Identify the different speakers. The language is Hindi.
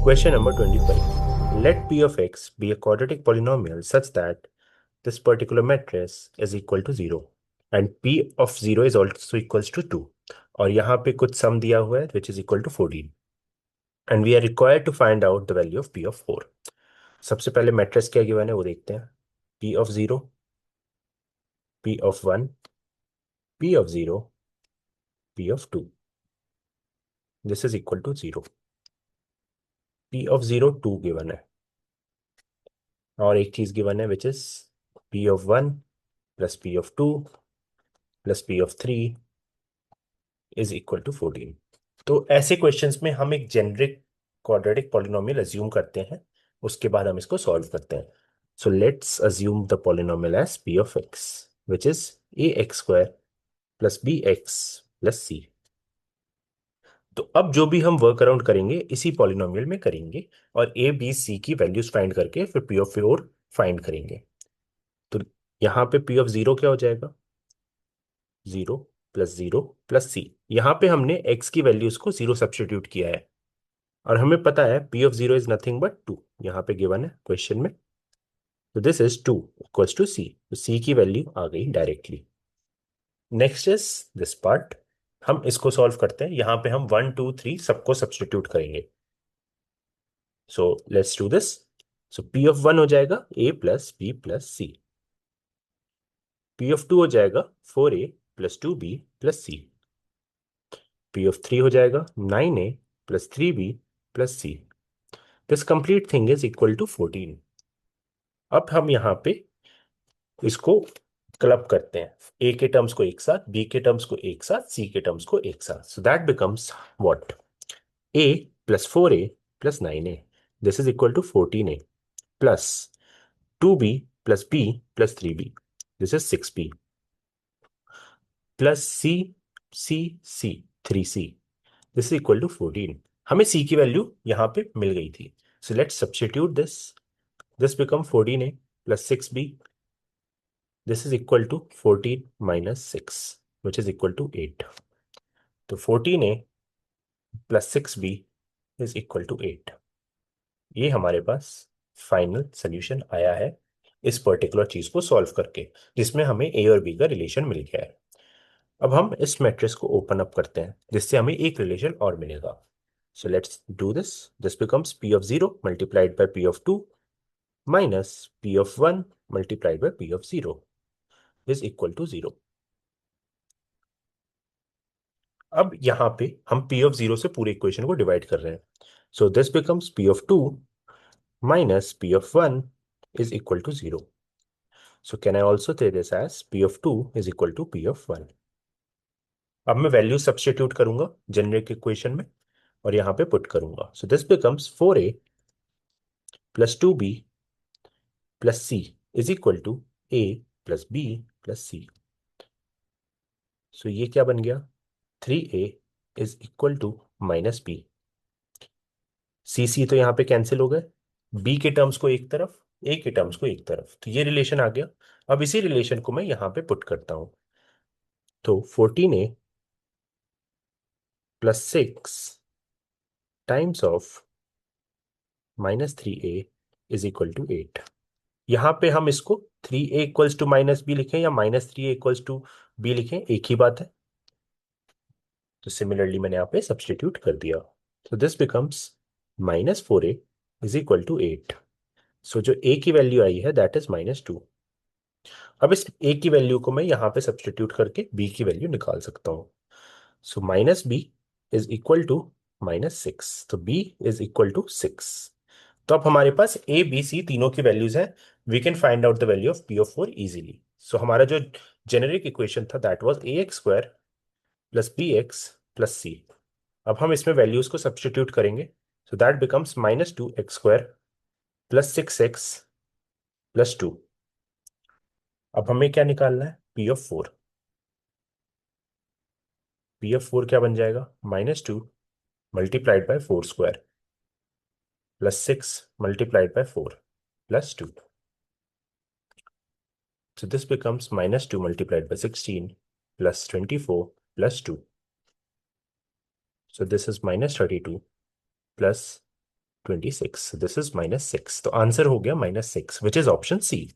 Speaker 1: Question number 25. Let p of x be a quadratic polynomial such that this particular matrix is equal to 0 and p of 0 is also equals to 2. और यहाँ पे कुछ sum दिया हुआ है which is equal to 14. And we are required to find out the value of p of 4. सबसे पहले मैट्रिक्स क्या गिवन है वो देखते हैं. p of 0, p of 1, p of 0, p of 2. This is equal to 0. p of 0 2 given है और एक चीज गिवन है which is p of 1 plus p of 2 plus p of 3 is equal to 14. तो ऐसे क्वेश्चंस में हम एक जेनरिक क्वाड्रेटिक पॉलिनोमियल अज्यूम करते हैं, उसके बाद हम इसको सॉल्व करते हैं. So let's assume the polynomial as p of x which is ax square plus bx plus c. तो अब जो भी हम वर्क अराउंड करेंगे इसी पॉलिनोमियल में करेंगे और ए बी सी की वैल्यूज फाइंड करके फिर p of 4 फाइंड करेंगे. तो यहाँ पे p of 0 क्या हो जाएगा? 0 प्लस 0 प्लस सी. यहाँ पे हमने x की वैल्यूज को 0 सब्स्टिट्यूट किया है और हमें पता है p of 0 is nothing but 2. यहाँ पे गिवन है क्वेश्चन में. तो दिस इज 2 इक्वल्स टू सी. तो सी की वैल्यू आ गई directly. Next is this part. हम इसको सॉल्व करते हैं. यहाँ पे हम 1 2 3 सबको सब्स्टिट्यूट करेंगे. So let's do this. So p of 1 हो जाएगा a plus b plus c. p of 2 हो जाएगा 4a plus 2b plus c. p of 3 हो जाएगा 9a plus 3b plus c. This complete thing is equal to 14. अब हम यहाँ पे इसको क्लब करते हैं. ए के टर्म्स को एक साथ, बी के टर्म्स को एक साथ, सी के टर्म्स को एक साथ. So that becomes what? a plus 4a plus 9a. This is equal to 14a plus 2b plus b plus 3b. This is 6b plus c 3c. This is equal to 14. हमें c की वैल्यू यहाँ पे मिल गई थी. So let's substitute this. This become 14a plus 6b. This is equal to 14 minus 6, which is equal to 8. तो 14a plus 6b is equal to 8. ये हमारे पास फाइनल सोल्यूशन आया है इस पर्टिकुलर चीज को सॉल्व करके, जिसमें हमें a और b का रिलेशन मिल गया है. अब हम इस मैट्रिक्स को ओपन अप करते हैं जिससे हमें एक रिलेशन और मिलेगा. सो let's do this. This becomes p of 0 multiplied by p of 2 minus p of 1 multiplied by p of 0 is equal to 0. अब यहां पे हम p of 0 से पूरे इक्वेशन को डिवाइड कर रहे हैं. सो this becomes p of 2 minus p of 1 is equal to 0. So can I also say this as p of 2 is equal to p of 1. अब मैं वैल्यू सब्स्टिट्यूट करूंगा जेनरिक इक्वेशन में और यहां पे पुट करूंगा. So this becomes 4a plus 2b plus c is equal to a plus b plus c. So ये क्या बन गया? 3a is equal to minus b. सी तो यहाँ पे कैंसिल हो गए. बी के टर्म्स को एक तरफ, ए के टर्म्स को एक तरफ, तो ये रिलेशन आ गया. अब इसी रिलेशन को मैं यहाँ पे पुट करता हूं. तो 14a plus 6 times of minus 3a is equal to 8. यहाँ पे हम इसको 3a equals to minus B लिखें या minus 3a equals to be लिखें, एक ही बात है. तो सिमिलरली मैंने यहाँ पे सब्सटीट्यूट कर दिया. तो this becomes minus 4a is equal to 8. So जो a की वैल्यू आई है दैट इज -2. अब इस a की वैल्यू को मैं यहाँ पे सब्सटीट्यूट करके b की वैल्यू निकाल सकता हूँ. So minus b is equal to -6. तो b इज इक्वल टू 6. तो अब हमारे पास a b c तीनों की वैल्यूज हैं. We can find out the value of p of 4 easily. So हमारा जो जेनेरिक इक्वेशन था that was ax square plus bx plus c. अब हम इसमें वैल्यूज को सब्सटीट्यूट करेंगे. So that becomes -2x square plus 6x plus 2. अब हमें क्या निकालना है? p of 4. p ऑफ 4 क्या बन जाएगा? -2 multiplied by 4 square plus 6 multiplied by 4 plus 2. So this becomes -2 multiplied by 16 plus 24 plus 2. So this is -32 plus 26, this is -6, तो आंसर हो गया -6 विच इज ऑप्शन सी।